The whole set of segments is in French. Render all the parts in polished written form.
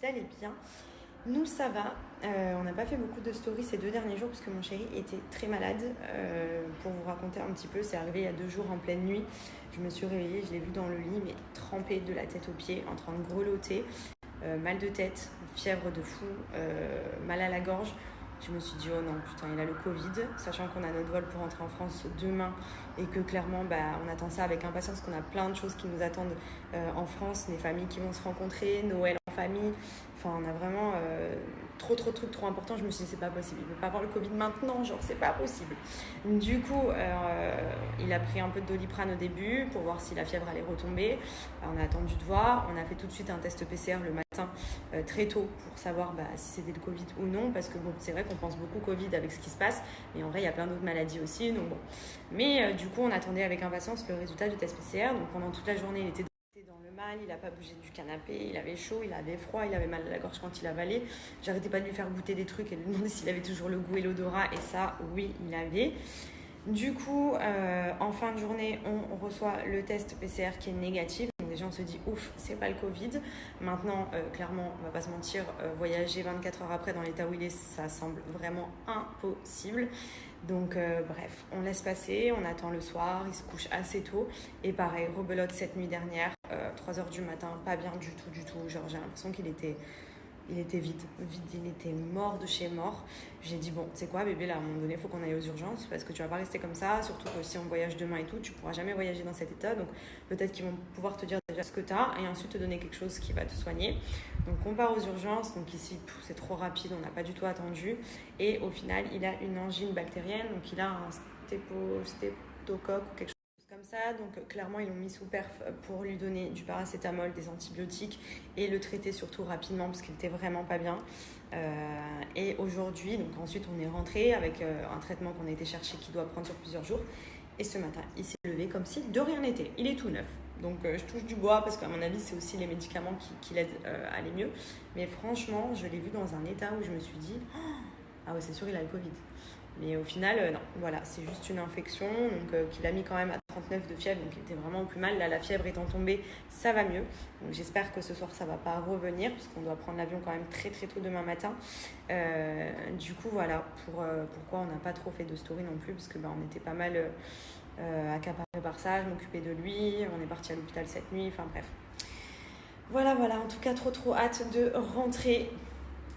vous allez bien. Nous, ça va. On n'a pas fait beaucoup de stories ces 2 derniers jours parce que mon chéri était très malade. Pour vous raconter un petit peu, c'est arrivé il y a 2 jours en pleine nuit. Je me suis réveillée, je l'ai vu dans le lit, mais trempé de la tête aux pieds, en train de grelotter. Mal de tête, fièvre de fou, mal à la gorge. Je me suis dit, oh non, putain, il a le Covid, sachant qu'on a notre vol pour rentrer en France demain et que clairement, on attend ça avec impatience, qu'on a plein de choses qui nous attendent en France, des familles qui vont se rencontrer, Noël en famille. Enfin, on a vraiment trop de trucs trop importants. Je me suis dit, c'est pas possible, il ne veut pas avoir le Covid maintenant, genre, c'est pas possible. Du coup, il a pris un peu de Doliprane au début pour voir si la fièvre allait retomber. On a attendu de voir. On a fait tout de suite un test PCR le matin, très tôt, pour savoir si c'était le Covid ou non, parce que bon, c'est vrai qu'on pense beaucoup Covid avec ce qui se passe, mais en vrai, il y a plein d'autres maladies aussi. Donc bon. Mais du coup, on attendait avec impatience le résultat du test PCR. Donc pendant toute la journée, il était dans le mal, il n'a pas bougé du canapé, il avait chaud, il avait froid, il avait mal à la gorge quand il avalait. J'arrêtais pas de lui faire goûter des trucs et de lui demander s'il avait toujours le goût et l'odorat, et ça, oui, il avait. Du coup, en fin de journée, on reçoit le test PCR qui est négatif. Donc déjà, on se dit, ouf, c'est pas le Covid. Maintenant, clairement, on va pas se mentir, voyager 24 heures après dans l'état où il est, ça semble vraiment impossible. Donc bref, on laisse passer, on attend le soir, il se couche assez tôt. Et pareil, rebelote cette nuit dernière, 3h du matin, pas bien du tout. Genre, j'ai l'impression qu'il était vide, il était mort de chez mort. J'ai dit, bon, tu sais quoi, bébé, là, à un moment donné, il faut qu'on aille aux urgences parce que tu vas pas rester comme ça, surtout que si on voyage demain et tout, tu pourras jamais voyager dans cet état. Donc, peut-être qu'ils vont pouvoir te dire déjà ce que tu as et ensuite te donner quelque chose qui va te soigner. Donc, on part aux urgences. Donc, ici, c'est trop rapide, on n'a pas du tout attendu. Et au final, il a une angine bactérienne, donc il a un streptocoque ou quelque chose comme ça. Donc clairement ils l'ont mis sous perf pour lui donner du paracétamol, des antibiotiques et le traiter surtout rapidement parce qu'il était vraiment pas bien. Et aujourd'hui, donc ensuite on est rentré avec un traitement qu'on a été chercher qui doit prendre sur plusieurs jours. Et ce matin il s'est levé comme si de rien n'était, il est tout neuf. Donc je touche du bois parce qu'à mon avis c'est aussi les médicaments qui l'aident à aller mieux. Mais franchement je l'ai vu dans un état où je me suis dit, ah ouais c'est sûr il a le Covid. Mais au final, non, voilà, c'est juste une infection donc, qu'il a mis quand même à 39 de fièvre, donc il était vraiment au plus mal. Là, la fièvre étant tombée, ça va mieux. Donc j'espère que ce soir, ça ne va pas revenir, puisqu'on doit prendre l'avion quand même très tôt demain matin. Du coup, voilà, pourquoi on n'a pas trop fait de story non plus, parce que on était pas mal accaparés par ça. Je m'occupais de lui, on est parti à l'hôpital cette nuit, enfin bref. Voilà, en tout cas, trop hâte de rentrer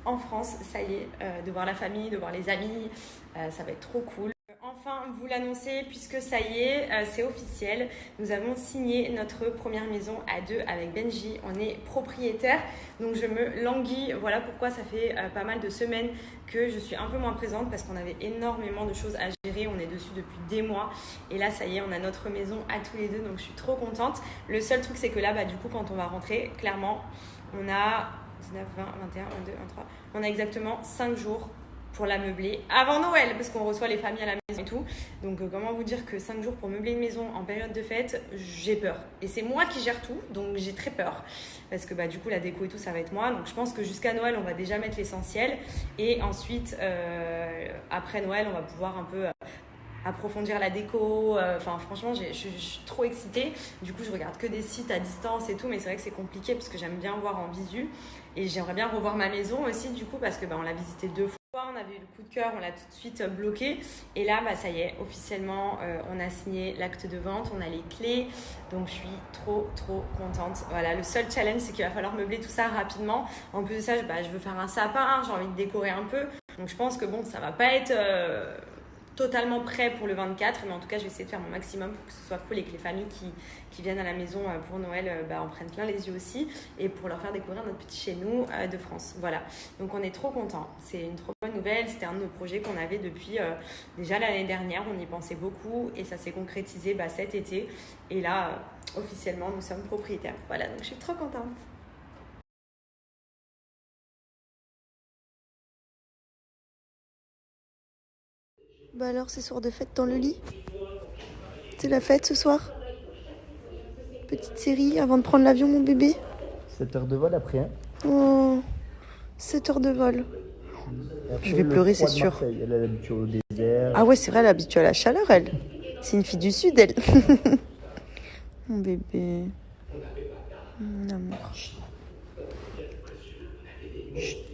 en France, ça y est, de voir la famille, de voir les amis, ça va être trop cool. Enfin, vous l'annoncez, puisque ça y est, c'est officiel, nous avons signé notre première maison à 2 avec Benji, on est propriétaire, donc je me languis, voilà pourquoi ça fait pas mal de semaines que je suis un peu moins présente, parce qu'on avait énormément de choses à gérer, on est dessus depuis des mois, et là ça y est, on a notre maison à tous les deux, donc je suis trop contente. Le seul truc c'est que là, du coup, quand on va rentrer, clairement, on a 19, 20, 21, 22, 23. On a exactement 5 jours pour la meubler avant Noël, parce qu'on reçoit les familles à la maison et tout. Donc, comment vous dire que 5 jours pour meubler une maison en période de fête, j'ai peur. Et c'est moi qui gère tout, donc j'ai très peur. Parce que du coup, la déco et tout, ça va être moi. Donc, je pense que jusqu'à Noël, on va déjà mettre l'essentiel. Et ensuite, après Noël, on va pouvoir un peu approfondir la déco, franchement je suis trop excitée. Du coup je regarde que des sites à distance et tout, mais c'est vrai que c'est compliqué parce que j'aime bien voir en visu et j'aimerais bien revoir ma maison aussi du coup, parce que on l'a visité 2 fois, on avait eu le coup de cœur, on l'a tout de suite bloqué et là ça y est, officiellement on a signé l'acte de vente, on a les clés, donc je suis trop contente. Voilà, le seul challenge c'est qu'il va falloir meubler tout ça rapidement. En plus de ça, je veux faire un sapin, j'ai envie de décorer un peu, donc je pense que ça va pas être totalement prêt pour le 24, mais en tout cas je vais essayer de faire mon maximum pour que ce soit cool et que les familles qui viennent à la maison pour Noël en prennent plein les yeux aussi, et pour leur faire découvrir notre petit chez nous de France. Voilà, donc on est trop contents, c'est une trop bonne nouvelle. C'était un de nos projets qu'on avait depuis déjà l'année dernière, on y pensait beaucoup et ça s'est concrétisé cet été, et là officiellement nous sommes propriétaires. Voilà, donc je suis trop contente. Alors, c'est soir de fête dans le lit. C'est la fête ce soir. Petite série avant de prendre l'avion, mon bébé. 7 heures de vol après. Hein. Oh, 7 heures de vol. Après, je vais pleurer, c'est sûr. Marseille, elle est habituée au désert. Ah ouais, c'est vrai, elle est habituée à la chaleur, elle. C'est une fille du sud, elle. Mon bébé. Mon amour. Chut.